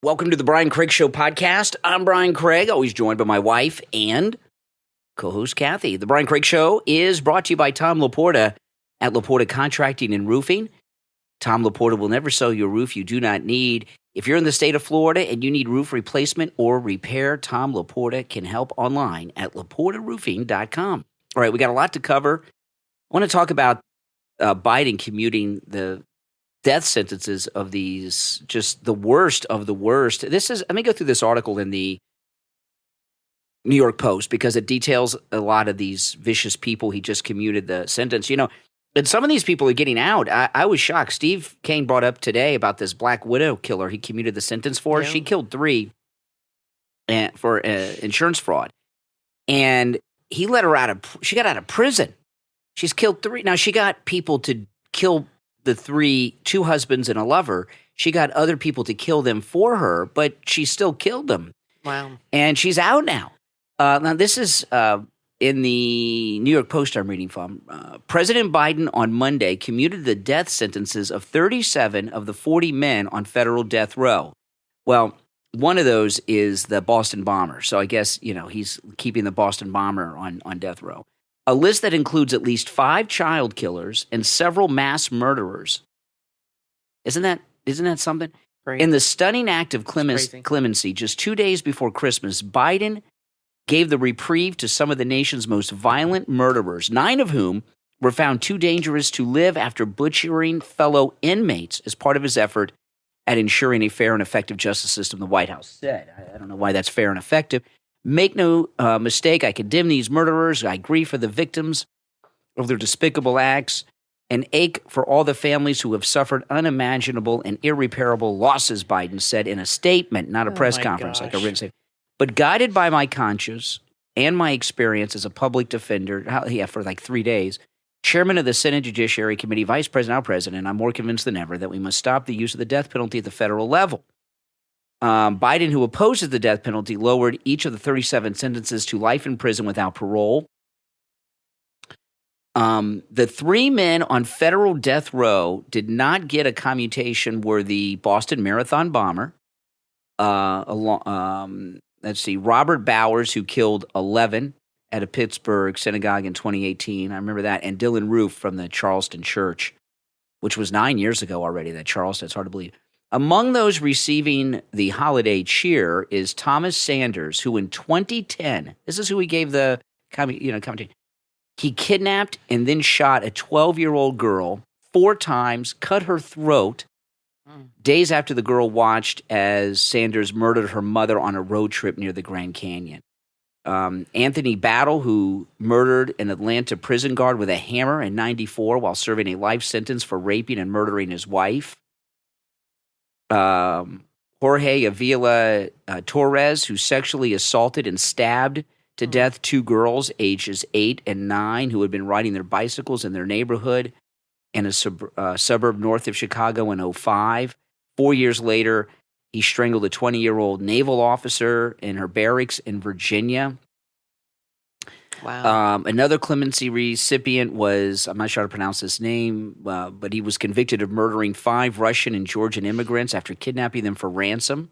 Welcome to the Brian Craig Show podcast. I'm Brian Craig, always joined by my wife and co-host Kathy. The Brian Craig Show is brought to you by Tom Laporta at Laporta Contracting and Roofing. Tom Laporta will never sell you a roof you do not need. If you're in the state of Florida and you need roof replacement or repair, Tom Laporta can help online at laportaroofing.com. All right, we got a lot to cover. I want to talk about Biden commuting the death sentences of these, just the worst of the worst. Let me go through this article in the New York Post because it details a lot of these vicious people he just commuted the sentence. You know, and some of these people are getting out. I was shocked. Steve Kane brought up today about this Black Widow killer he commuted the sentence for. Yeah. She killed 3 for insurance fraud. And he let her she got out of prison. She's killed 3. Now, she got people to kill the 2 husbands and a lover. She got other people to kill them for her, but she still killed them. Wow. And she's out now. Now, this is in the New York Post I'm reading from. President Biden on Monday commuted the death sentences of 37 of the 40 men on federal death row. Well, one of those is the Boston bomber. So I guess, you know, he's keeping the Boston bomber on death row. A list that includes at least 5 child killers and several mass murderers. Isn't that something? Right. In the stunning act of clemency, just 2 days before Christmas, Biden gave the reprieve to some of the nation's most violent murderers, 9 of whom were found too dangerous to live after butchering fellow inmates as part of his effort at ensuring a fair and effective justice system, the White House said. I don't know why that's fair and effective. Make no mistake, I condemn these murderers. I grieve for the victims of their despicable acts and ache for all the families who have suffered unimaginable and irreparable losses, Biden said in a statement, not a press conference like a written statement. But guided by my conscience and my experience as a public defender, for like 3 days, chairman of the Senate Judiciary Committee, vice president, now president, I'm more convinced than ever that we must stop the use of the death penalty at the federal level. Biden, who opposes the death penalty, lowered each of the 37 sentences to life in prison without parole. The 3 men on federal death row did not get a commutation were the Boston Marathon bomber, Robert Bowers, who killed 11 at a Pittsburgh synagogue in 2018. I remember that. And Dylan Roof from the Charleston church, which was 9 years ago already, that Charleston. It's hard to believe. Among those receiving the holiday cheer is Thomas Sanders, who in 2010, this is who he gave the commentation. He kidnapped and then shot a 12-year-old girl 4 times, cut her throat, days after the girl watched as Sanders murdered her mother on a road trip near the Grand Canyon. Anthony Battle, who murdered an Atlanta prison guard with a hammer in 1994 while serving a life sentence for raping and murdering his wife. Jorge Avila Torres, who sexually assaulted and stabbed to death 2 girls ages 8 and 9 who had been riding their bicycles in their neighborhood in a suburb north of Chicago in 2005. 4 years later, he strangled a 20-year-old naval officer in her barracks in Virginia. Wow. Another clemency recipient was, I'm not sure how to pronounce his name, but he was convicted of murdering 5 Russian and Georgian immigrants after kidnapping them for ransom,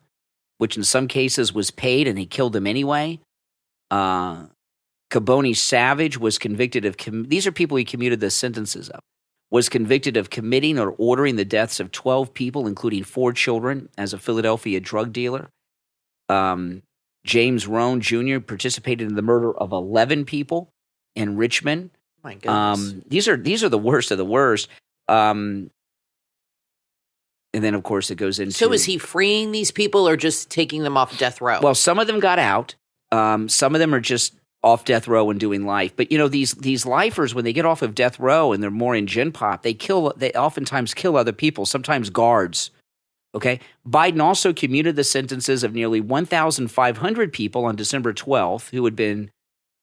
which in some cases was paid, and he killed them anyway. Caboni Savage was convicted of, these are people he commuted the sentences of, was convicted of committing or ordering the deaths of 12 people, including 4 children, as a Philadelphia drug dealer. James Rohn Jr. participated in the murder of 11 people in Richmond. My goodness. These are the worst of the worst. And then, of course, it goes into... So is he freeing these people or just taking them off death row? Well, some of them got out. Some of them are just off death row and doing life. But, you know, these lifers, when they get off of death row and they're more in gen pop, they oftentimes kill other people, sometimes guards. Okay. Biden also commuted the sentences of nearly 1,500 people on December 12th who had been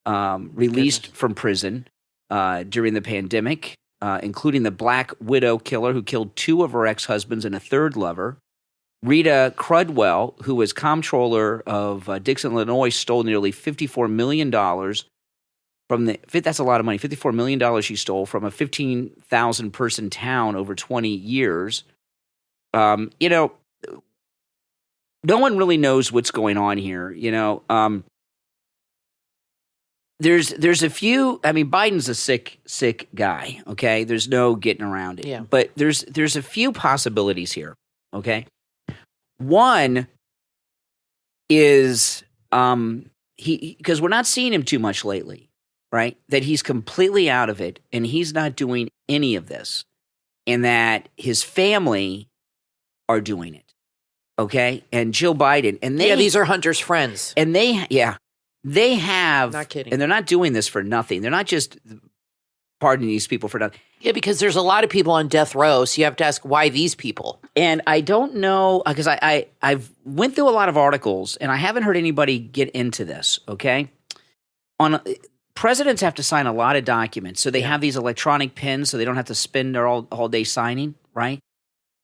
released from prison during the pandemic, including the Black Widow killer who killed 2 of her ex-husbands and a 3rd lover. Rita Crudwell, who was comptroller of Dixon, Illinois, stole nearly $54 million from that's a lot of money, $54 million she stole from a 15,000-person town over 20 years. You know, no one really knows what's going on here. There's a few. I mean, Biden's a sick guy. Okay, there's no getting around it. Yeah. But there's a few possibilities here. Okay, one is because we're not seeing him too much lately, right? That he's completely out of it and he's not doing any of this, and that his family are doing it. Okay, and Jill Biden and these are Hunter's friends, and they have, not kidding, and they're not doing this for nothing. They're not just pardoning these people for nothing. Yeah, because there's a lot of people on death row, so you have to ask why these people. And I don't know, because I've went through a lot of articles, and I haven't heard anybody get into this, okay? Presidents have to sign a lot of documents, so they have these electronic pens so they don't have to spend their all day signing, right?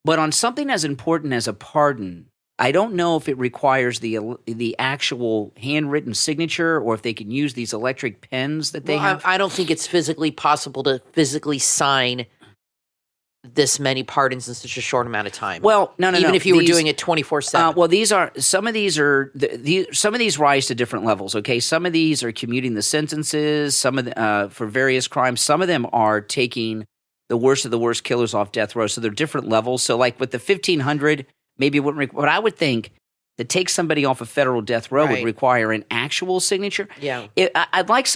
But on something as important as a pardon, I don't know if it requires the actual handwritten signature or if they can use these electric pens that they have. I don't think it's physically possible to physically sign this many pardons in such a short amount of time. Well, no. Even if you were doing it 24/7. Well, some of these rise to different levels. Okay, some of these are commuting the sentences. Some of for various crimes. Some of them are taking the worst of the worst killers off death row. So they're different levels. So like with the 1,500. Maybe it wouldn't but I would think to take somebody off of federal death row would require an actual signature. Yeah. I'd like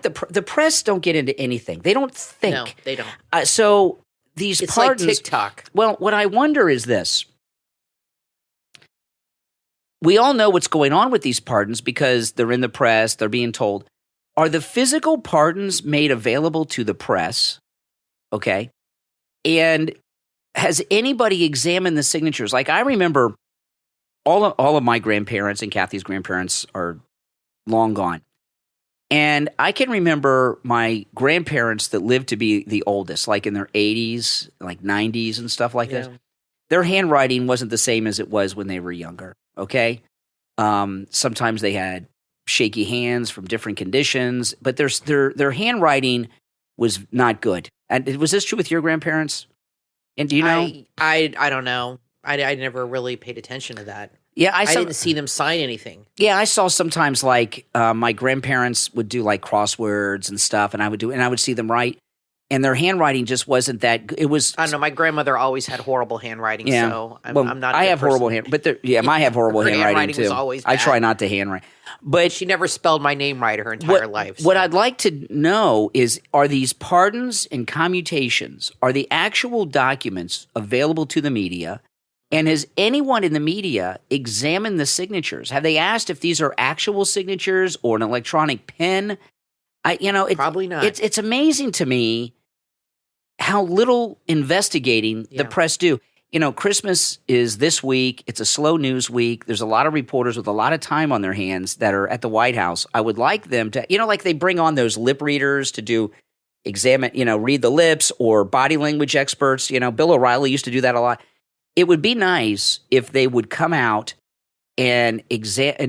the press don't get into anything. They don't think. No, they don't. So these it's pardons. Like TikTok. Well, what I wonder is this. We all know what's going on with these pardons because they're in the press, they're being told. Are the physical pardons made available to the press? Okay. And has anybody examined the signatures? Like I remember all of my grandparents and Kathy's grandparents are long gone. And I can remember my grandparents that lived to be the oldest, like in their 80s, like 90s and stuff like this. Their handwriting wasn't the same as it was when they were younger, okay? Sometimes they had shaky hands from different conditions, but their handwriting was not good. And was this true with your grandparents? And do you know? I don't know. I never really paid attention to that. Yeah, I didn't see them sign anything. Yeah, I saw sometimes like my grandparents would do like crosswords and stuff, and I would see them write, and their handwriting just wasn't that good. It was. I don't know. My grandmother always had horrible handwriting, so I'm not. I have horrible handwriting, I have horrible handwriting too. Was always bad. I try not to handwrite, but she never spelled my name right her entire life. So. What I'd like to know is: are these pardons and commutations are the actual documents available to the media? And has anyone in the media examined the signatures? Have they asked if these are actual signatures or an electronic pen? Probably not. It's amazing to me how little investigating the press do. Christmas is this week. It's a slow news week. There's a lot of reporters with a lot of time on their hands that are at the White House. I would like them to, like they bring on those lip readers to read the lips, or body language experts. Bill O'Reilly used to do that a lot. It would be nice if they would come out and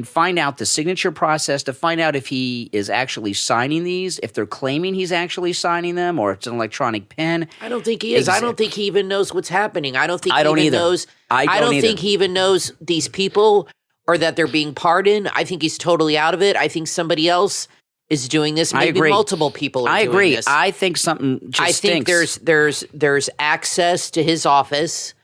find out the signature process, to find out if he is actually signing these, if they're claiming he's actually signing them, or if it's an electronic pen. I don't think he is. I don't think he even knows what's happening. I don't think he even knows. I don't think he even knows these people or that they're being pardoned. I think he's totally out of it. I think somebody else is doing this. Maybe multiple people are doing this. I think something just stinks. I think there's access to his office,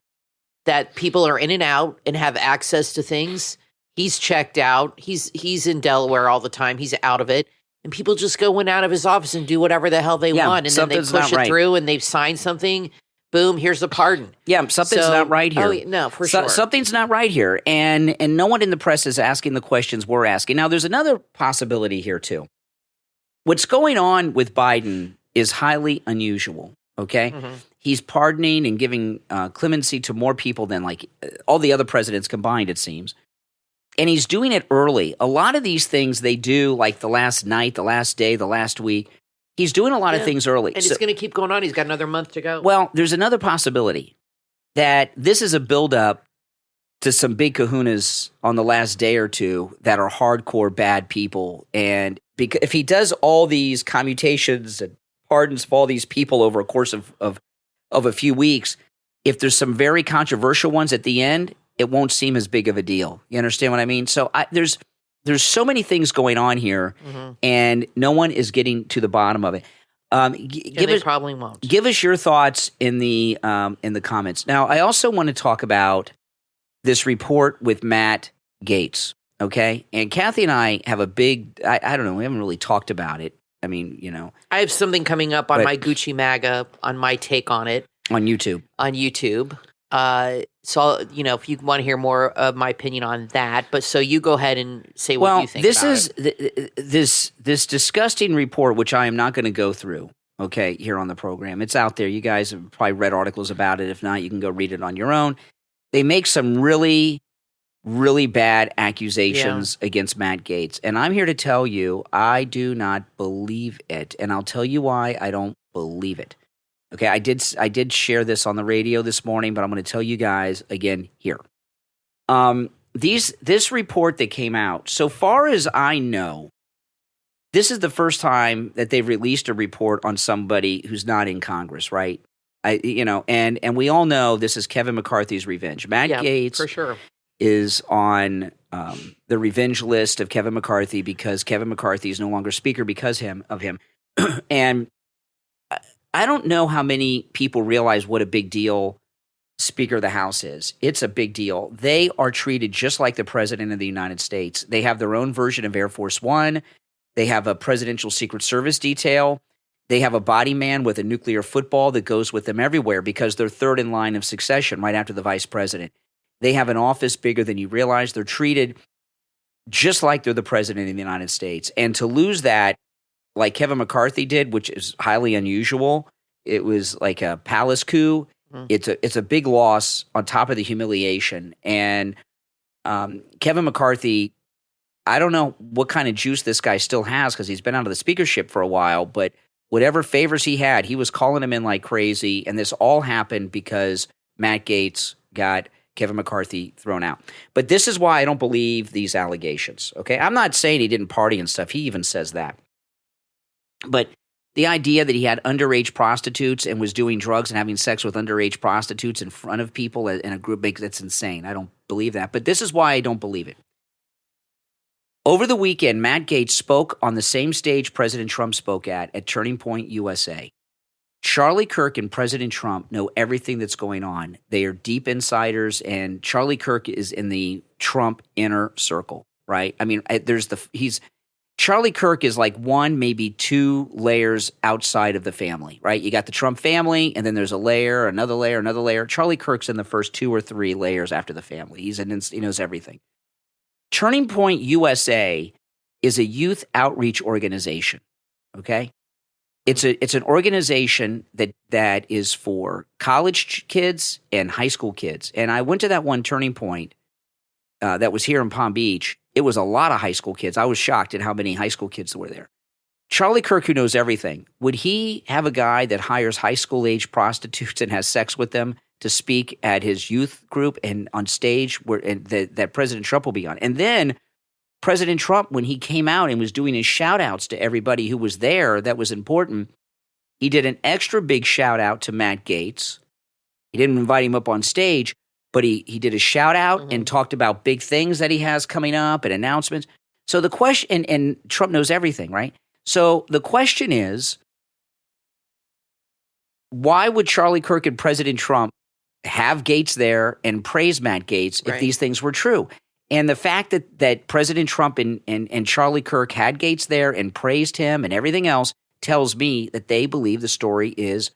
that people are in and out and have access to things. He's checked out. He's in Delaware all the time. He's out of it. And people just go in and out of his office and do whatever the hell they want. And then they push it through and they've signed something. Boom, here's the pardon. Yeah, something's not right here. Oh, no, for sure. Something's not right here. And no one in the press is asking the questions we're asking. Now, there's another possibility here, too. What's going on with Biden is highly unusual, okay? Mm-hmm. He's pardoning and giving clemency to more people than like all the other presidents combined, it seems. And he's doing it early. A lot of these things they do like the last night, the last day, the last week. He's doing a lot of things early. And it's going to keep going on. He's got another month to go. Well, there's another possibility that this is a buildup to some big kahunas on the last day or two that are hardcore bad people. And if he does all these commutations and pardons for all these people over a course of a few weeks, if there's some very controversial ones at the end, it won't seem as big of a deal. You understand what I mean? So there's so many things going on here, and no one is getting to the bottom of it. They probably won't. Give us your thoughts in the comments. Now, I also want to talk about this report with Matt Gaetz. Okay, and Kathy and I have a big. I don't know. We haven't really talked about it. I mean, I have something coming up on my Gucci MAGA on my take on it on YouTube. So if you want to hear more of my opinion on that, but so you go ahead and say what you think. This disgusting report, which I am not going to go through. Okay, here on the program, it's out there. You guys have probably read articles about it. If not, you can go read it on your own. They make some really, really bad accusations against Matt Gaetz, and I'm here to tell you, I do not believe it, and I'll tell you why I don't believe it. Okay, I did share this on the radio this morning, but I'm going to tell you guys again here. This report that came out, so far as I know, this is the first time that they've released a report on somebody who's not in Congress, right? And we all know this is Kevin McCarthy's revenge. Matt Gaetz for sure is on the revenge list of Kevin McCarthy because Kevin McCarthy is no longer speaker because of him. And I don't know how many people realize what a big deal Speaker of the House is. It's a big deal. They are treated just like the President of the United States. They have their own version of Air Force One. They have a presidential Secret Service detail. They have a body man with a nuclear football that goes with them everywhere because they're third in line of succession right after the vice president. They have an office bigger than you realize. They're treated just like they're the President of the United States. And to lose that, like Kevin McCarthy did, which is highly unusual, it was like a palace coup. It's a big loss on top of the humiliation. And Kevin McCarthy, I don't know what kind of juice this guy still has because he's been out of the speakership for a while, but whatever favors he had, he was calling him in like crazy. And this all happened because Matt Gaetz got Kevin McCarthy thrown out. But this is why I don't believe these allegations, okay? I'm not saying he didn't party and stuff. He even says that. But the idea that he had underage prostitutes and was doing drugs and having sex with underage prostitutes in front of people in a group, that's insane. I don't believe that. But this is why I don't believe it. Over the weekend, Matt Gaetz spoke on the same stage President Trump spoke at Turning Point USA. Charlie Kirk and President Trump know everything that's going on. They are deep insiders, and Charlie Kirk is in the Trump inner circle, right? I mean, Charlie Kirk is like one, maybe two layers outside of the family, right? You got the Trump family, and then there's a layer, another layer, another layer. Charlie Kirk's in the first 2 or 3 layers after the family. He knows everything. Turning Point USA is a youth outreach organization, okay? It's an organization that is for college kids and high school kids. And I went to that one Turning Point that was here in Palm Beach. It was a lot of high school kids. I was shocked at how many high school kids were there. Charlie Kirk, who knows everything, would he have a guy that hires high school-age prostitutes and has sex with them to speak at his youth group and on stage that President Trump will be on? And then President Trump, when he came out and was doing his shout-outs to everybody who was there that was important, he did an extra big shout-out to Matt Gaetz. He didn't invite him up on stage, but he did a shout-out and talked about big things that he has coming up and announcements. So the question, and Trump knows everything, right? So the question is, why would Charlie Kirk and President Trump have Gaetz there and praise Matt Gaetz if these things were true? And the fact that President Trump and Charlie Kirk had Gaetz there and praised him and everything else tells me that they believe the story is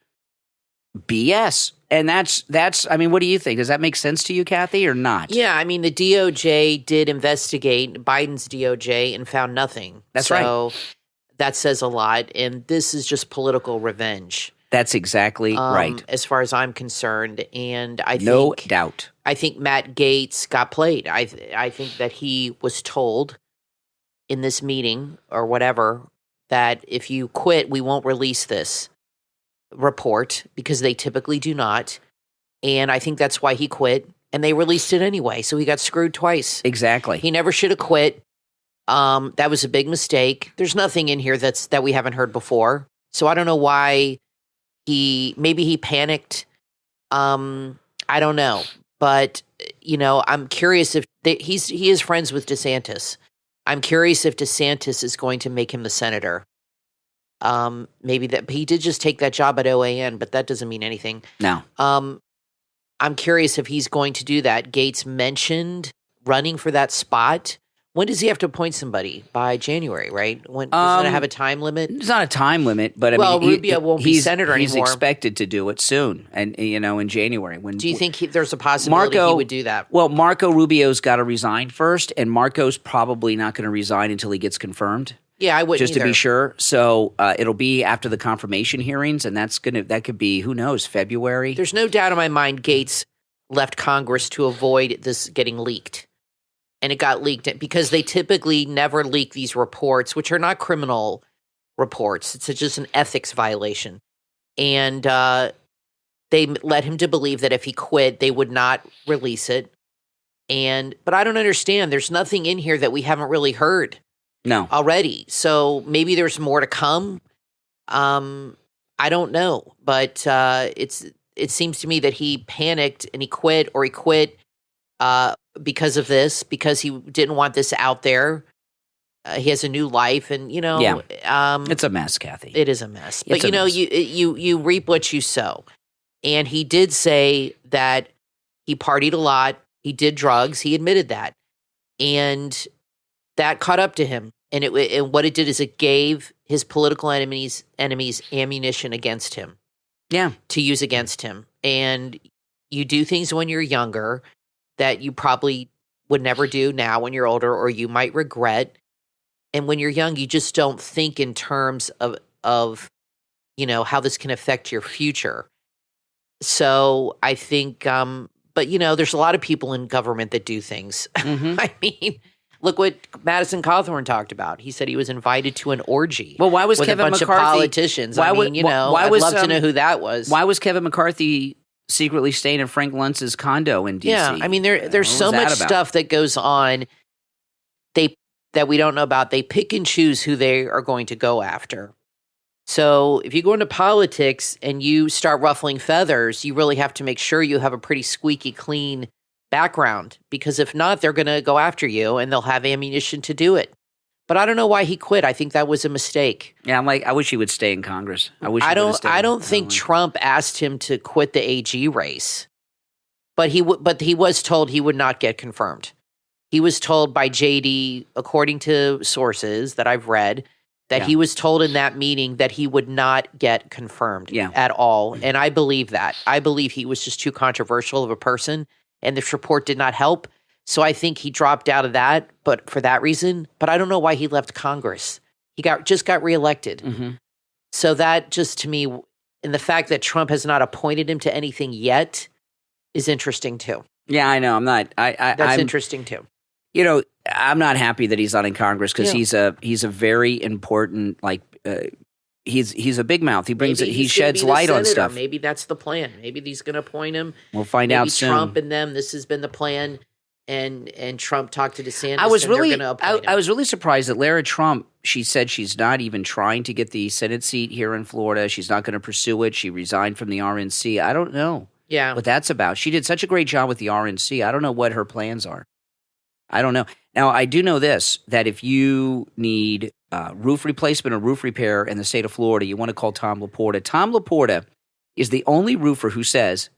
BS. And that's I mean, what do you think? Does that make sense to you, Kathy, or not? Yeah, I mean, the DOJ did investigate Biden's DOJ and found nothing. That's right. So that says a lot. And this is just political revenge. That's exactly right. As far as I'm concerned. And I think no doubt. I think Matt Gaetz got played. I think that he was told in this meeting or whatever that if you quit, we won't release this report because they typically do not. And I think that's why he quit. And they released it anyway. So he got screwed twice. Exactly. He never should have quit. That was a big mistake. There's nothing in here that we haven't heard before. So I don't know why maybe he panicked. I don't know. But I'm curious if he is friends with DeSantis. I'm curious if DeSantis is going to make him the senator. Maybe that he did just take that job at OAN, but that doesn't mean anything. No. I'm curious if he's going to do that. Gaetz mentioned running for that spot. When does he have to appoint somebody? By January, right? When does it have a time limit? It's not a time limit, but Rubio won't be senator he's anymore. He's expected to do it soon, and in January. Do you think there's a possibility he would do that? Well, Marco Rubio's got to resign first, and Marco's probably not going to resign until he gets confirmed. Yeah, I wouldn't just either. To be sure. So it'll be after the confirmation hearings, and that could be, who knows, February. There's no doubt in my mind Gaetz left Congress to avoid this getting leaked. And it got leaked because they typically never leak these reports, which are not criminal reports. It's just an ethics violation. And they led him to believe that if he quit, they would not release it. But I don't understand. There's nothing in here that we haven't really heard. No. Already. So maybe there's more to come. I don't know. But it seems to me that he panicked and he quit because of this, because he didn't want this out there. He has a new life, and it's a mess, Kathy. It is a mess. But you reap what you sow. And he did say that he partied a lot. He did drugs. He admitted that, and that caught up to him. And what it did is it gave his political enemies ammunition against him. Yeah, to use against him. And you do things when you're younger that you probably would never do now when you're older, or you might regret. And when you're young, you just don't think in terms of how this can affect your future. So I think, but there's a lot of people in government that do things. Mm-hmm. I mean, look what Madison Cawthorn talked about. He said he was invited to an orgy. Well, why was with Kevin a bunch McCarthy, of politicians? I'd love to know who that was. Why was Kevin McCarthy secretly staying in Frank Luntz's condo in D.C.? Yeah, I mean, there's so much stuff that goes on that we don't know about. They pick and choose who they are going to go after. So if you go into politics and you start ruffling feathers, you really have to make sure you have a pretty squeaky clean background, because if not, they're going to go after you and they'll have ammunition to do it. But I don't know why he quit. I think that was a mistake. Yeah, I wish he would stay in Congress. I don't think Trump asked him to quit the AG race, but he was told he would not get confirmed. He was told by JD, according to sources that I've read, that he was told in that meeting that he would not get confirmed at all. And I believe that. I believe he was just too controversial of a person, and this report did not help. So I think he dropped out of that, but for that reason. But I don't know why he left Congress. He just got reelected. Mm-hmm. So that just, to me, and the fact that Trump has not appointed him to anything yet is interesting too. Yeah, I know. I'm not. That's interesting too. I'm not happy that he's not in Congress, because he's a very important, he's a big mouth. He sheds light on stuff. Maybe that's the plan. Maybe he's going to appoint him. We'll find out soon. Trump and them. This has been the plan. And Trump talked to DeSantis. I was really surprised that Lara Trump, she said she's not even trying to get the Senate seat here in Florida. She's not going to pursue it. She resigned from the RNC. I don't know what that's about. She did such a great job with the RNC. I don't know what her plans are. I don't know. Now, I do know this, that if you need roof replacement or roof repair in the state of Florida, you want to call Tom Laporta. Tom Laporta is the only roofer who says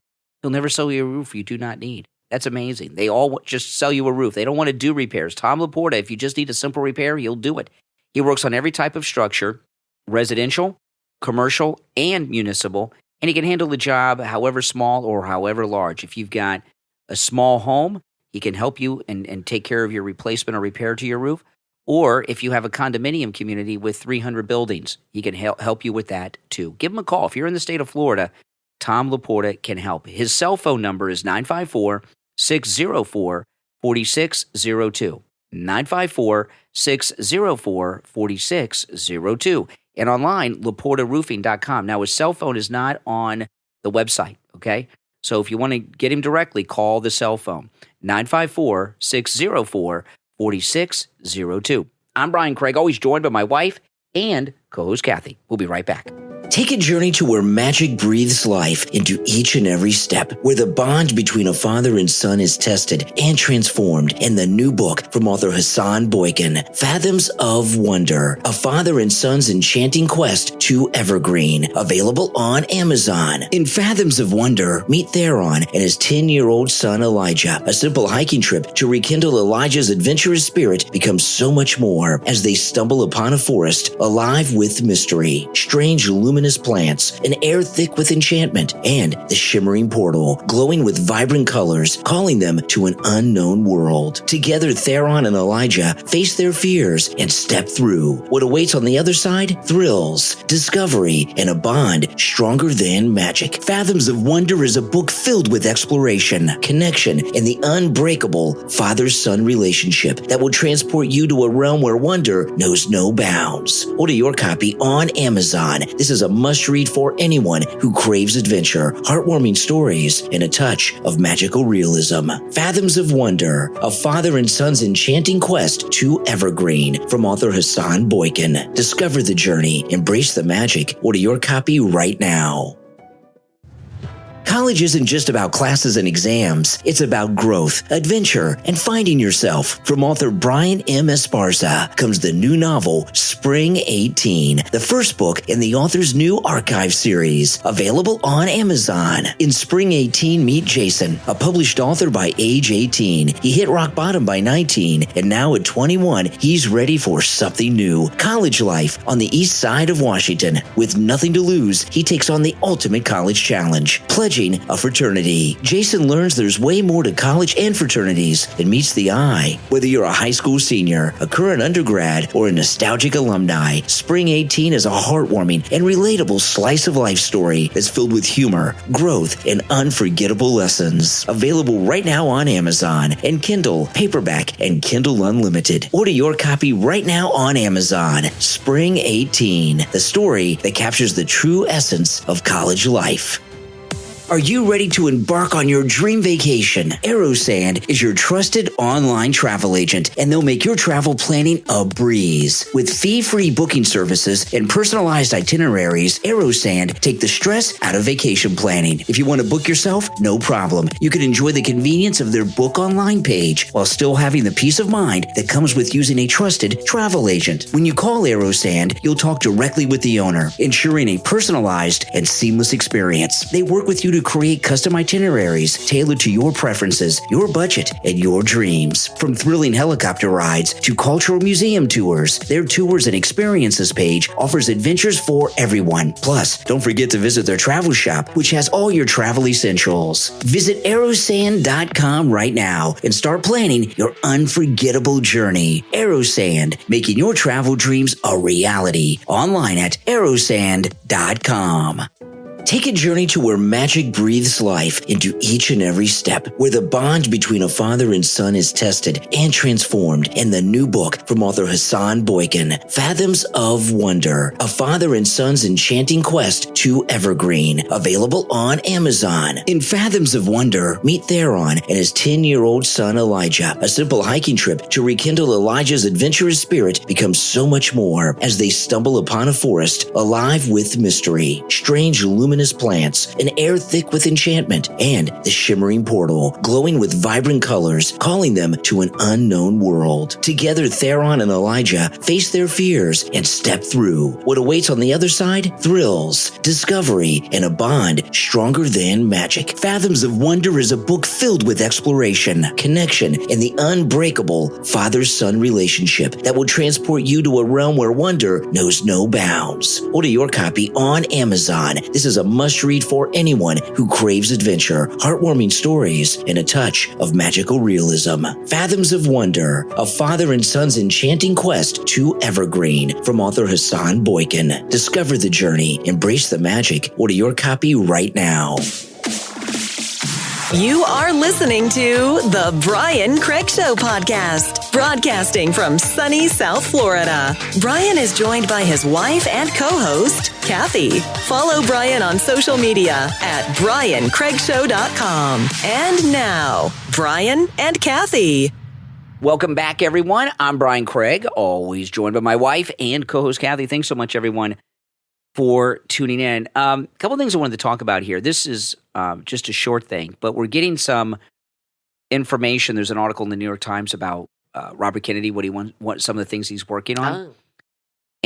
he'll never sell you a roof you do not need. That's amazing. They all just sell you a roof. They don't want to do repairs. Tom Laporta, if you just need a simple repair, he'll do it. He works on every type of structure, residential, commercial, and municipal, and he can handle the job however small or however large. If you've got a small home, he can help you and take care of your replacement or repair to your roof. Or if you have a condominium community with 300 buildings, he can help you with that too. Give him a call. If you're in the state of Florida, Tom Laporta can help. His cell phone number is 954-604-4602. 954-604-4602. And online, LaportaRoofing.com. Now, his cell phone is not on the website, okay? So if you want to get him directly, call the cell phone, 954-604-4602. I'm Brian Craig, always joined by my wife and co-host Kathy. We'll be right back. Take a journey to where magic breathes life into each and every step, where the bond between a father and son is tested and transformed in the new book from author Hassan Boykin, Fathoms of Wonder, a father and son's enchanting quest to evergreen, available on Amazon. In Fathoms of Wonder, meet Theron and his 10-year-old son Elijah. A simple hiking trip to rekindle Elijah's adventurous spirit becomes so much more as they stumble upon a forest alive with mystery, strange luminous plants, an air thick with enchantment, and the shimmering portal, glowing with vibrant colors, calling them to an unknown world. Together, Theron and Elijah face their fears and step through. What awaits on the other side? Thrills, discovery, and a bond stronger than magic. Fathoms of Wonder is a book filled with exploration, connection, and the unbreakable father-son relationship that will transport you to a realm where wonder knows no bounds. Order your copy on Amazon. This is a must-read for anyone who craves adventure, heartwarming stories, and a touch of magical realism. Fathoms of Wonder, a father and son's enchanting quest to evergreen, from author Hassan Boykin. Discover the journey, embrace the magic. Order your copy right now. College isn't just about classes and exams. It's about growth, adventure, and finding yourself. From author Brian M. Esparza comes the new novel, Spring 18, the first book in the author's new archive series, available on Amazon. In Spring 18, meet Jason, a published author by age 18. He hit rock bottom by 19, and now at 21, he's ready for something new. College life on the east side of Washington. With nothing to lose, he takes on the ultimate college challenge, pledging a fraternity. Jason learns there's way more to college and fraternities than meets the eye. Whether you're a high school senior, a current undergrad, or a nostalgic alumni, Spring 18 is a heartwarming and relatable slice of life story that's filled with humor, growth, and unforgettable lessons. Available right now on Amazon and Kindle, paperback, and Kindle Unlimited. Order your copy right now on Amazon. Spring 18, the story that captures the true essence of college life. Are you ready to embark on your dream vacation? Aerosand is your trusted online travel agent, and they'll make your travel planning a breeze. With fee-free booking services and personalized itineraries, Aerosand take the stress out of vacation planning. If you want to book yourself, no problem. You can enjoy the convenience of their book online page while still having the peace of mind that comes with using a trusted travel agent. When you call Aerosand, you'll talk directly with the owner, ensuring a personalized and seamless experience. They work with you to create custom itineraries tailored to your preferences, your budget, and your dreams. From thrilling helicopter rides to cultural museum tours, their Tours and Experiences page offers adventures for everyone. Plus, don't forget to visit their travel shop, which has all your travel essentials. Visit aerosand.com right now and start planning your unforgettable journey. Aerosand, making your travel dreams a reality. Online at aerosand.com. Take a journey to where magic breathes life into each and every step, where the bond between a father and son is tested and transformed in the new book from author Hassan Boykin, Fathoms of Wonder, a father and son's enchanting quest to evergreen, available on Amazon. In Fathoms of Wonder, meet Theron and his 10-year-old son Elijah. A simple hiking trip to rekindle Elijah's adventurous spirit becomes so much more as they stumble upon a forest alive with mystery, strange luminous plants, an air thick with enchantment, and the shimmering portal, glowing with vibrant colors, calling them to an unknown world. Together, Theron and Elijah face their fears and step through. What awaits on the other side? Thrills, discovery, and a bond stronger than magic. Fathoms of Wonder is a book filled with exploration, connection, and the unbreakable father-son relationship that will transport you to a realm where wonder knows no bounds. Order your copy on Amazon. This is a must-read for anyone who craves adventure, heartwarming stories, and a touch of magical realism. Fathoms of Wonder, a father and son's enchanting quest to evergreen, from author Hassan Boykin. Discover the journey, embrace the magic. Order your copy right now. You are listening to the Brian Craig Show podcast, broadcasting from sunny South Florida. Brian is joined by his wife and co-host, Kathy. Follow Brian on social media at briancraigshow.com. And now, Brian and Kathy. Welcome back, everyone. I'm Brian Craig, always joined by my wife and co-host Kathy. Thanks so much, everyone, for tuning in. A couple things I wanted to talk about here. This is just a short thing, but we're getting some information. There's an article in the New York Times about Robert Kennedy, what some of the things he's working on. Oh.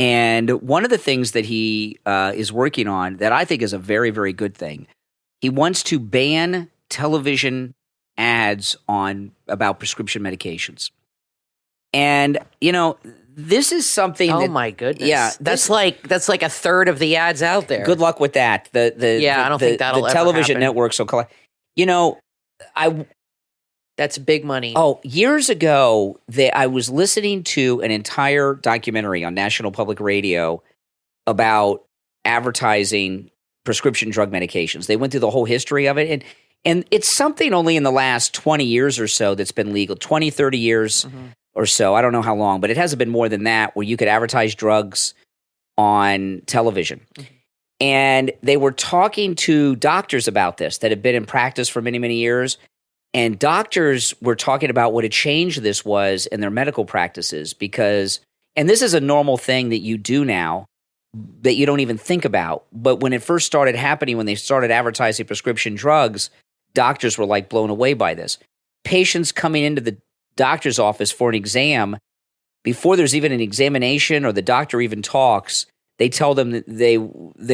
And one of the things that he is working on that I think is a very, very good thing, he wants to ban television ads about prescription medications. And, this is something Oh that, my goodness. Yeah, that's like a third of the ads out there. good luck with that. I don't think that'll the ever television happen. networks will collect. That's big money. Years ago, I was listening to an entire documentary on National Public Radio about advertising prescription drug medications. They went through the whole history of it. And it's something only in the last 20 years or so that's been legal, 20, 30 years or so. I don't know how long, but it hasn't been more than that where you could advertise drugs on television. And they were talking to doctors about this that have been in practice for many, many years. And doctors were talking about what a change this was in their medical practices because, and this is a normal thing that you do now that you don't even think about. But when it first started happening, when they started advertising prescription drugs, doctors were like blown away by this. Patients coming into the doctor's office for an exam, before there's even an examination or the doctor even talks, they tell them that they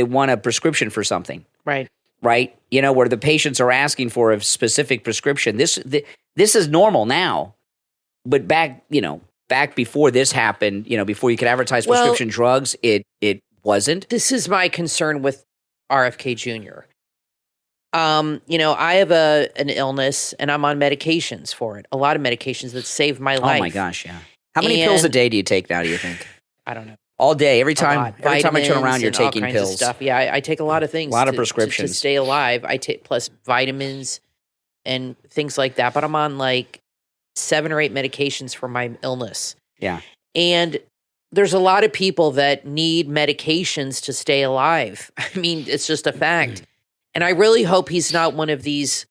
want a prescription for something. Right. Right? Where the patients are asking for a specific prescription. This is normal now. But back before this happened, before you could advertise prescription drugs, it wasn't. This is my concern with RFK Jr. I have an illness and I'm on medications for it. A lot of medications that saved my life. Oh my gosh, yeah. How many pills a day do you take now, do you think? I don't know. All day, every time I turn around, you're taking all kinds pills. Of stuff. Yeah, I take a lot of things. A lot of prescriptions to stay alive. I take plus vitamins and things like that. But I'm on like 7 or 8 medications for my illness. Yeah, and there's a lot of people that need medications to stay alive. I mean, it's just a fact. And I really hope he's not one of these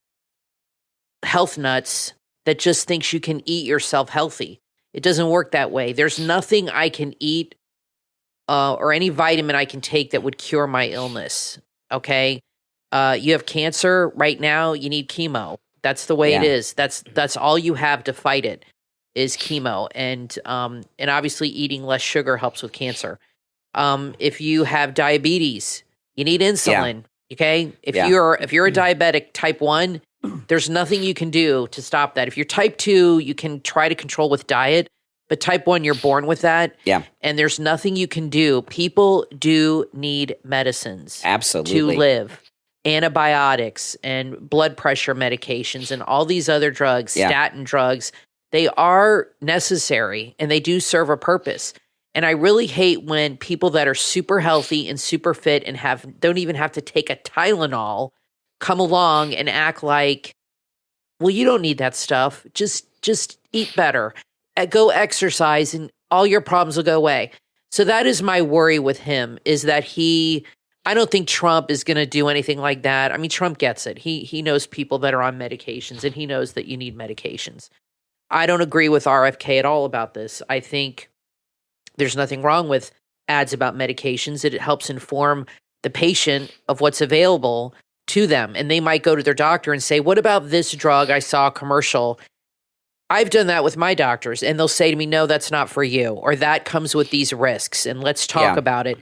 health nuts that just thinks you can eat yourself healthy. It doesn't work that way. There's nothing I can eat or any vitamin I can take that would cure my illness, okay? You have cancer right now, you need chemo. That's the way it is. That's all you have to fight it is chemo. And obviously eating less sugar helps with cancer. If you have diabetes, you need insulin, okay? If you're a diabetic type 1, there's nothing you can do to stop that. If you're type 2, you can try to control with diet. But type 1, you're born with that. Yeah. And there's nothing you can do. People do need medicines. Absolutely. To live. Antibiotics and blood pressure medications and all these other drugs, statin drugs, they are necessary and they do serve a purpose. And I really hate when people that are super healthy and super fit and don't even have to take a Tylenol come along and act like, well, you don't need that stuff. Just eat better. Go exercise and all your problems will go away. So that is my worry with him is that I don't think Trump is going to do anything like that. I mean, Trump gets it. He knows people that are on medications and he knows that you need medications. I don't agree with RFK at all about this. I think there's nothing wrong with ads about medications. It helps inform the patient of what's available to them. And they might go to their doctor and say, what about this drug? I saw a commercial. I've done that with my doctors, and they'll say to me, no, that's not for you, or that comes with these risks, and let's talk about it.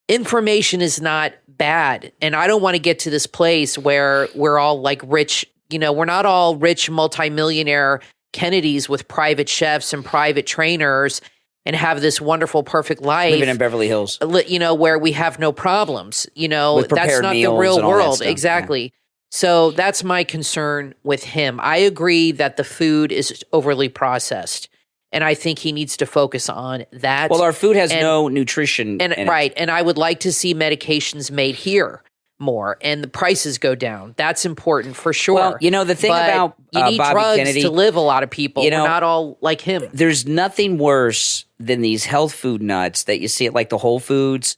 Information is not bad, and I don't want to get to this place where we're all like rich, we're not all rich multimillionaire Kennedys with private chefs and private trainers and have this wonderful, perfect life. Living in Beverly Hills. Where we have no problems. With that's not the real world. Exactly. Yeah. So that's my concern with him. I agree that the food is overly processed, and I think he needs to focus on that. Well, our food has no nutrition in it. Right, and I would like to see medications made here more, and the prices go down. That's important for sure. Well, the thing about you need Bobby drugs Kennedy, to live. A lot of people, we're not all like him. There's nothing worse than these health food nuts that you see at like the Whole Foods.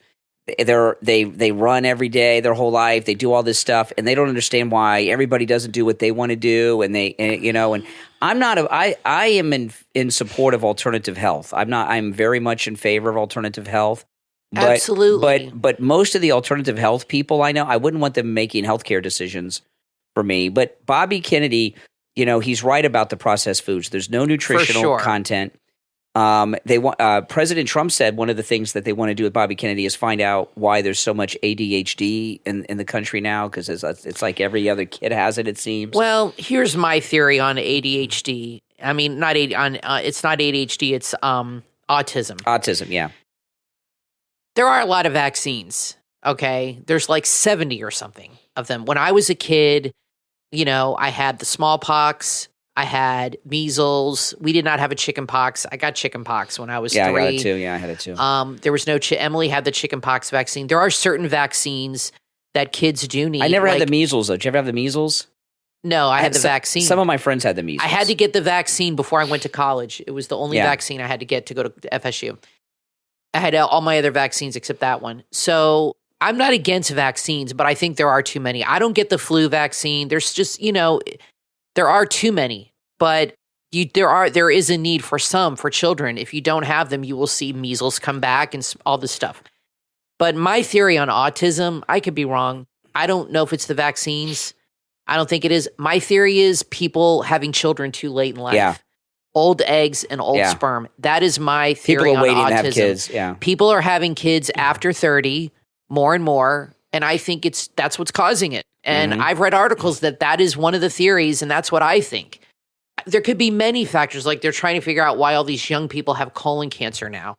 They run every day, their whole life. They do all this stuff, and they don't understand why everybody doesn't do what they want to do. And and I'm not. I am in support of alternative health. I'm very much in favor of alternative health. Absolutely. But most of the alternative health people I know, I wouldn't want them making healthcare decisions for me. But Bobby Kennedy, he's right about the processed foods. There's no nutritional content. President Trump said one of the things that they want to do with Bobby Kennedy is find out why there's so much ADHD in the country now, because it's like every other kid has it seems. Well, here's my theory on ADHD. I mean, it's not ADHD, it's autism. Autism, yeah. There are a lot of vaccines, okay? There's like 70 or something of them. When I was a kid, I had the smallpox, I had measles. We did not have a chicken pox. I got chicken pox when I was 3. I got it too. Yeah, I had it too. There was no Emily had the chicken pox vaccine. There are certain vaccines that kids do need. I never had the measles, though. Did you ever have the measles? No, I had the vaccine. Some of my friends had the measles. I had to get the vaccine before I went to college. It was the only vaccine I had to get to go to FSU. I had all my other vaccines except that one. So I'm not against vaccines, but I think there are too many. I don't get the flu vaccine. There's just, there are too many. But there is a need for some for children. If you don't have them, you will see measles come back and all this stuff. But my theory on autism, I could be wrong. I don't know if it's the vaccines. I don't think it is. My theory is people having children too late in life. Yeah. Old eggs and old sperm. That is my theory on autism. People are waiting to have kids. Yeah. People are having kids after 30 more and more. And I think that's what's causing it. And I've read articles that is one of the theories, and that's what I think. There could be many factors, like they're trying to figure out why all these young people have colon cancer now.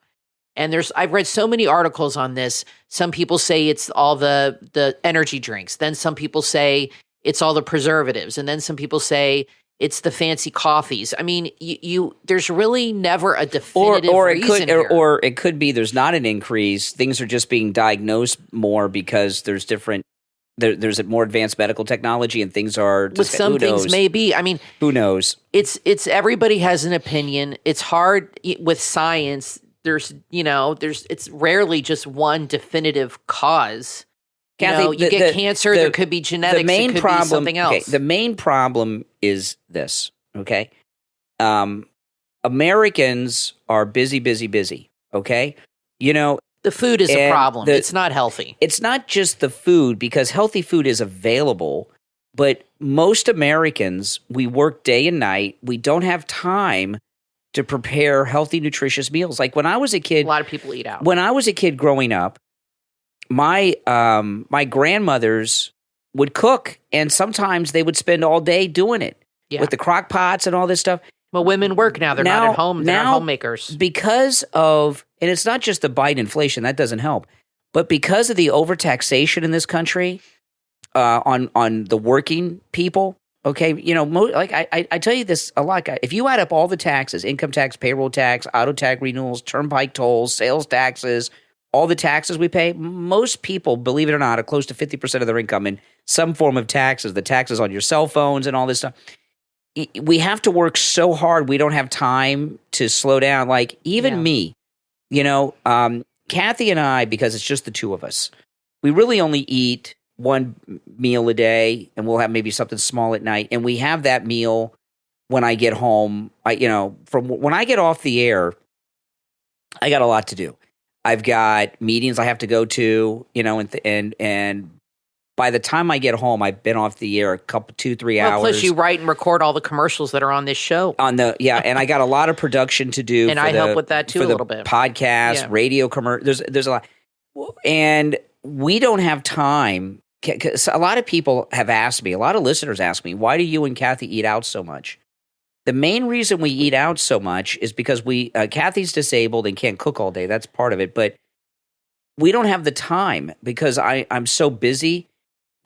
And I've read so many articles on this. Some people say it's all the energy drinks. Then some people say it's all the preservatives. And then some people say it's the fancy coffees. I mean, there's really never a definitive reason here. Or it could be there's not an increase. Things are just being diagnosed more because there's different. There's a more advanced medical technology and things are just, with some things maybe. I mean, who knows? It's everybody has an opinion. It's hard with science. It's rarely just one definitive cause. Kathy, you get cancer. There could be genetics. It could be something else. Okay, the main problem is this. Okay, Americans are busy. Okay, the food is a problem. It's not healthy. It's not just the food, because healthy food is available, but most Americans, we work day and night. We don't have time to prepare healthy, nutritious meals. Like when I was a kid, a lot of people eat out. When I was a kid growing up, my grandmothers would cook, and sometimes they would spend all day doing it with the crock pots and all this stuff. Well, women work now. They're not at home. They're not homemakers. Because of, and it's not just the Biden inflation, that doesn't help, but because of the overtaxation in this country on the working people, okay, I tell you this a lot, guys. If you add up all the taxes, income tax, payroll tax, auto tax renewals, turnpike tolls, sales taxes, all the taxes we pay, most people, believe it or not, are close to 50% of their income in some form of taxes, the taxes on your cell phones and all this stuff. We have to work so hard. We don't have time to slow down. Like even me, Kathy and I, because it's just the two of us, we really only eat one meal a day, and we'll have maybe something small at night. And we have that meal when I get home. From when I get off the air, I got a lot to do. I've got meetings I have to go to, and by the time I get home, I've been off the air 2-3 hours. Plus, you write and record all the commercials that are on this show. And I got a lot of production to do. And I help with that too a little bit. Podcast, radio, commercial. There's a lot, and we don't have time. A lot of people have asked me. A lot of listeners ask me, why do you and Kathy eat out so much? The main reason we eat out so much is because Kathy's disabled and can't cook all day. That's part of it, but we don't have the time because I'm so busy.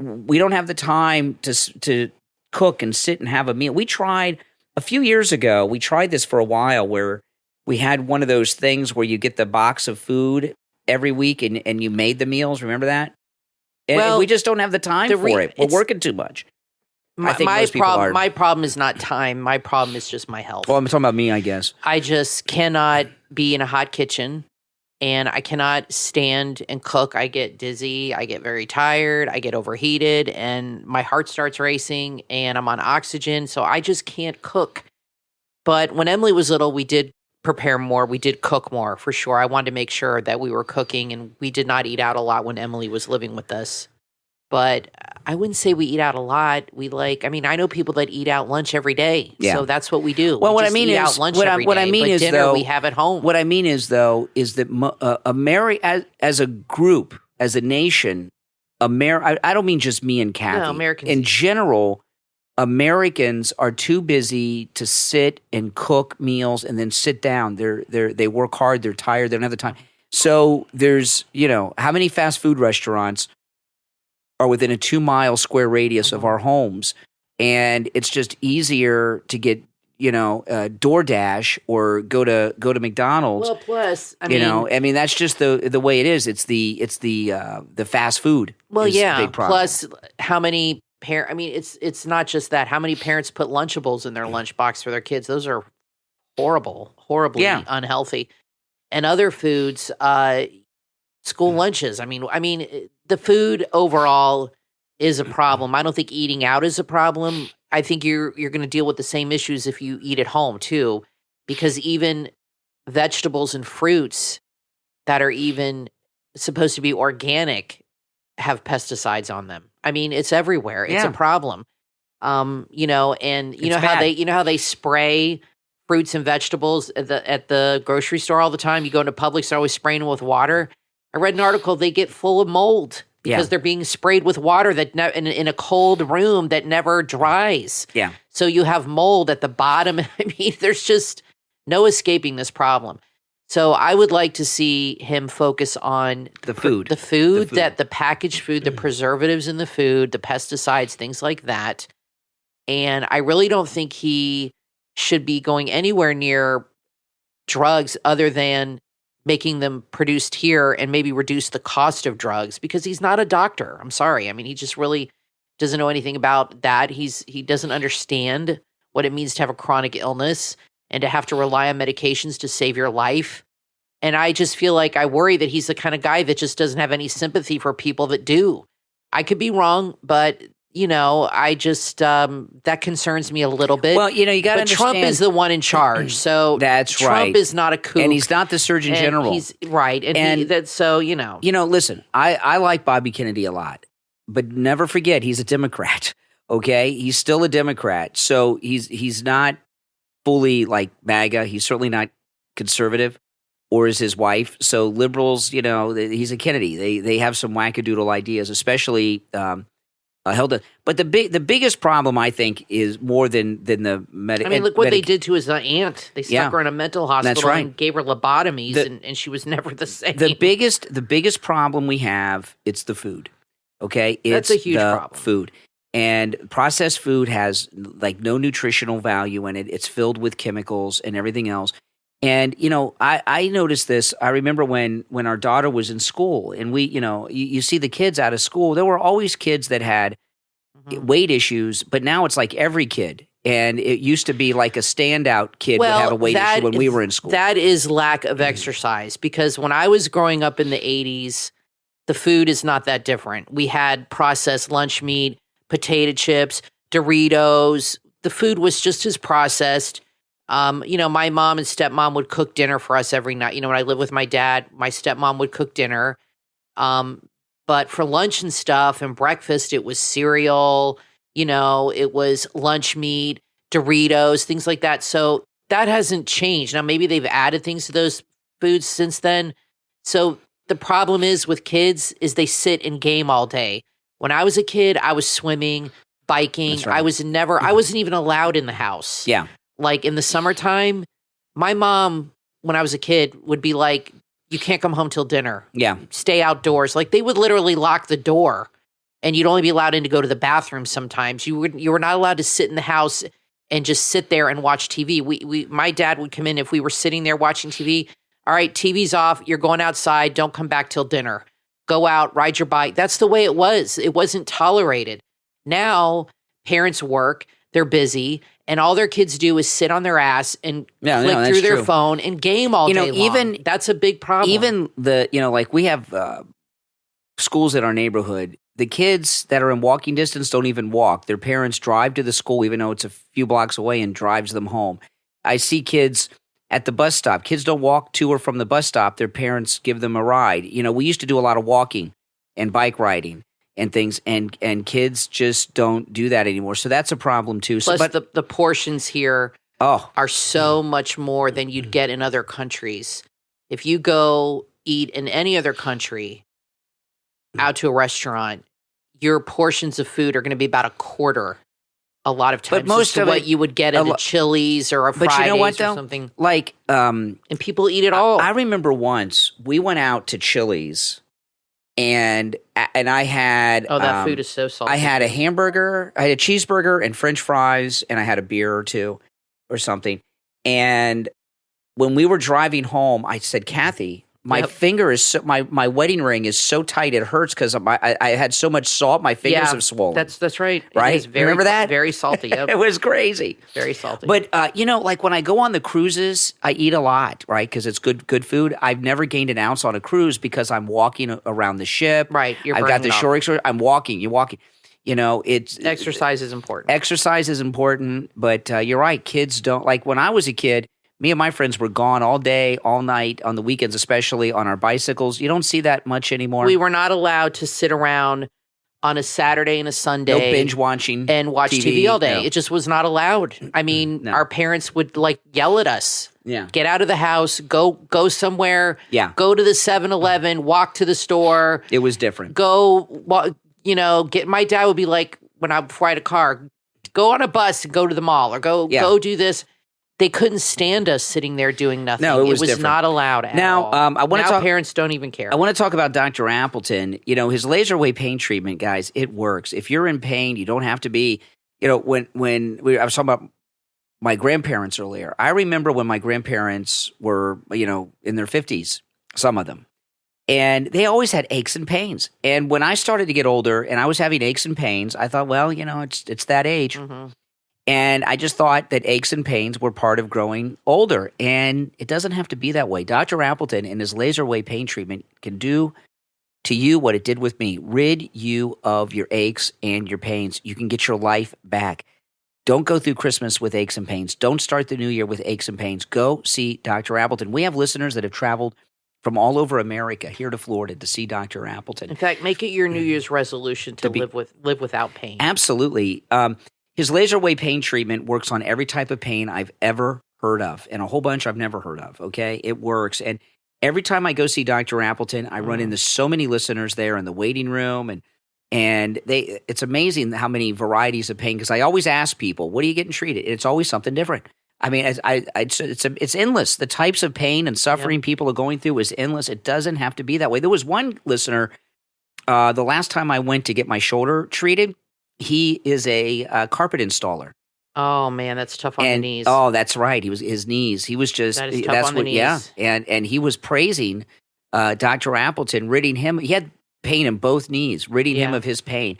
We don't have the time to cook and sit and have a meal. We tried a few years ago. We tried this for a while where we had one of those things where you get the box of food every week and you made the meals. Remember that? And we just don't have the time for it. We're working too much. My problem is not time. My problem is just my health. Well, I'm talking about me, I guess. I just cannot be in a hot kitchen. And I cannot stand and cook. I get dizzy. I get very tired. I get overheated. And my heart starts racing. And I'm on oxygen. So I just can't cook. But when Emily was little, we did prepare more. We did cook more, for sure. I wanted to make sure that we were cooking, and we did not eat out a lot when Emily was living with us. But I wouldn't say we eat out a lot. I know people that eat out lunch every day. Yeah. So that's what we do. Well, we what just I mean eat is, out lunch what every I day, mean but is, dinner though, we have at home. What I mean is, though, is that America, as a group, as a nation, I don't mean just me and Kathy. No, Americans. In general, Americans are too busy to sit and cook meals and then sit down. They work hard. They're tired. They don't have the time. So there's, how many fast food restaurants are within a 2-mile square radius of our homes, and it's just easier to get DoorDash or go to McDonald's. Well, plus, that's just the way it is. It's the fast food. Well, is the yeah. big problem. Plus, how many parents? It's not just that. How many parents put Lunchables in their lunchbox for their kids? Those are horribly unhealthy. And other foods, school lunches. The food overall is a problem. I don't think eating out is a problem. I think you're going to deal with the same issues if you eat at home too, because even vegetables and fruits that are even supposed to be organic have pesticides on them. It's everywhere. It's a problem. And you know how they spray fruits and vegetables at the grocery store all the time. You go into Publix, they're always spraying them with water. I read an article, they get full of mold because they're being sprayed with water that in a cold room that never dries. Yeah. So you have mold at the bottom. There's just no escaping this problem. So I would like to see him focus on the food, that the packaged food, the preservatives in the food, the pesticides, things like that. And I really don't think he should be going anywhere near drugs other than making them produced here and maybe reduce the cost of drugs, because he's not a doctor. I'm sorry. He just really doesn't know anything about that. He doesn't understand what it means to have a chronic illness and to have to rely on medications to save your life. And I just feel like I worry that he's the kind of guy that just doesn't have any sympathy for people that do. I could be wrong, but I just that concerns me a little bit. Well, you got to understand, Trump is the one in charge, so that's Trump right. is not a kook, and he's not the Surgeon General. He's right, listen, I like Bobby Kennedy a lot, but never forget he's a Democrat. Okay, he's still a Democrat, so he's not fully like MAGA. He's certainly not conservative, or is his wife. So liberals, he's a Kennedy. They have some wackadoodle ideas, especially. But the biggest problem, I think, is more than the medical. Look what they did to his aunt. They stuck her in a mental hospital and gave her lobotomies, and she was never the same. The biggest problem we have, it's the food. Okay, that's a huge problem. Food, and processed food has like no nutritional value in it. It's filled with chemicals and everything else. And I noticed this. I remember when our daughter was in school, and we, you see the kids out of school. There were always kids that had weight issues, but now it's like every kid. And it used to be like a standout kid would have a weight issue when we were in school. That is lack of exercise, because when I was growing up in the 80s, the food is not that different. We had processed lunch meat, potato chips, Doritos. The food was just as processed. My mom and stepmom would cook dinner for us every night. When I lived with my dad, my stepmom would cook dinner. But for lunch and stuff and breakfast, it was cereal, it was lunch meat, Doritos, things like that. So that hasn't changed. Now, maybe they've added things to those foods since then. So the problem is with kids is they sit and game all day. When I was a kid, I was swimming, biking. Right. I wasn't even allowed in the house. Yeah. Like in the summertime, my mom, when I was a kid, would be like, you can't come home till dinner. Yeah. Stay outdoors. Like they would literally lock the door, and you'd only be allowed in to go to the bathroom sometimes. You were not allowed to sit in the house and just sit there and watch TV. My dad would come in if we were sitting there watching TV. All right, TV's off. You're going outside. Don't come back till dinner. Go out, ride your bike. That's the way it was. It wasn't tolerated. Now parents work. They're busy. And all their kids do is sit on their ass and click through their phone and game all day long. That's a big problem. Even we have schools in our neighborhood. The kids that are in walking distance don't even walk. Their parents drive to the school, even though it's a few blocks away, and drives them home. I see kids at the bus stop. Kids don't walk to or from the bus stop. Their parents give them a ride. We used to do a lot of walking and bike riding and things, and kids just don't do that anymore. So that's a problem too. Plus, the portions here are so much more than you'd get in other countries. If you go eat in any other country out to a restaurant, your portions of food are going to be about a quarter a lot of times, but most of what you would get at a Chili's or a Fridays, but you know what, though? Or something. Like, and people eat it all. I remember once we went out to Chili's, and I had that food is so salty. I had a hamburger, I had a cheeseburger and French fries, and I had a beer or two or something. And when we were driving home, I said, Kathy, my finger is so, my wedding ring is so tight it hurts because I had so much salt. My fingers have swollen. That's right. Right? It is very, remember that? Very salty. Yep. It was crazy. Very salty. But like when I go on the cruises, I eat a lot, right? Because it's good food. I've never gained an ounce on a cruise because I'm walking around the ship. Right. I've got the shore experience. I'm walking. You're walking. It's exercise is important. Exercise is important, but you're right. Kids don't like when I was a kid. Me and my friends were gone all day, all night, on the weekends, especially on our bicycles. You don't see that much anymore. We were not allowed to sit around on a Saturday and a Sunday. No binge watching. And watch TV all day. No. It just was not allowed. I mean, our parents would yell at us. Yeah. Get out of the house, go somewhere. Yeah. Go to the 7-Eleven, walk to the store. It was different. Go, my dad would be like, before I had a car, go on a bus and go to the mall or go do this. They couldn't stand us sitting there doing nothing. No, it was different. Not allowed at all. I want to talk. Parents don't even care. I want to talk about Dr. Appleton. His laser wave pain treatment, guys. It works. If you're in pain, you don't have to be. I was talking about my grandparents earlier. I remember when my grandparents were, in their 50s, some of them, and they always had aches and pains. And when I started to get older, and I was having aches and pains, I thought, well, it's that age. Mm-hmm. And I just thought that aches and pains were part of growing older. And it doesn't have to be that way. Dr. Appleton and his laser wave pain treatment can do to you what it did with me. Rid you of your aches and your pains. You can get your life back. Don't go through Christmas with aches and pains. Don't start the new year with aches and pains. Go see Dr. Appleton. We have listeners that have traveled from all over America here to Florida to see Dr. Appleton. In fact, make it your New Year's resolution to live without pain. Absolutely. His laser wave pain treatment works on every type of pain I've ever heard of and a whole bunch I've never heard of, okay? It works. And every time I go see Dr. Appleton, I run into so many listeners there in the waiting room, and it's amazing how many varieties of pain, because I always ask people, what are you getting treated? It's always something different. I mean, it's endless. The types of pain and suffering people are going through is endless. It doesn't have to be that way. There was one listener, the last time I went to get my shoulder treated, he is a carpet installer. Oh man, that's tough on the knees. Oh, that's right. He was his knees. He was just that is tough on the knees. Yeah, and he was praising Dr. Appleton, ridding him. He had pain in both knees, ridding him of his pain.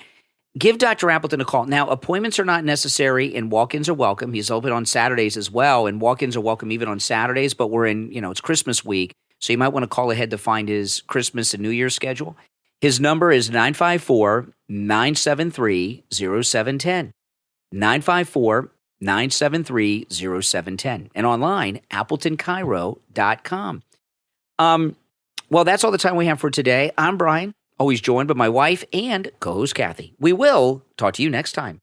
Give Dr. Appleton a call. Now, appointments are not necessary, and walk-ins are welcome. He's open on Saturdays as well, and walk-ins are welcome even on Saturdays. But we're in, it's Christmas week, so you might want to call ahead to find his Christmas and New Year's schedule. His number is 954-973-0710. 954-973-0710. And online, AppletonCairo.com. Well, that's all the time we have for today. I'm Brian, always joined by my wife and co-host Kathy. We will talk to you next time.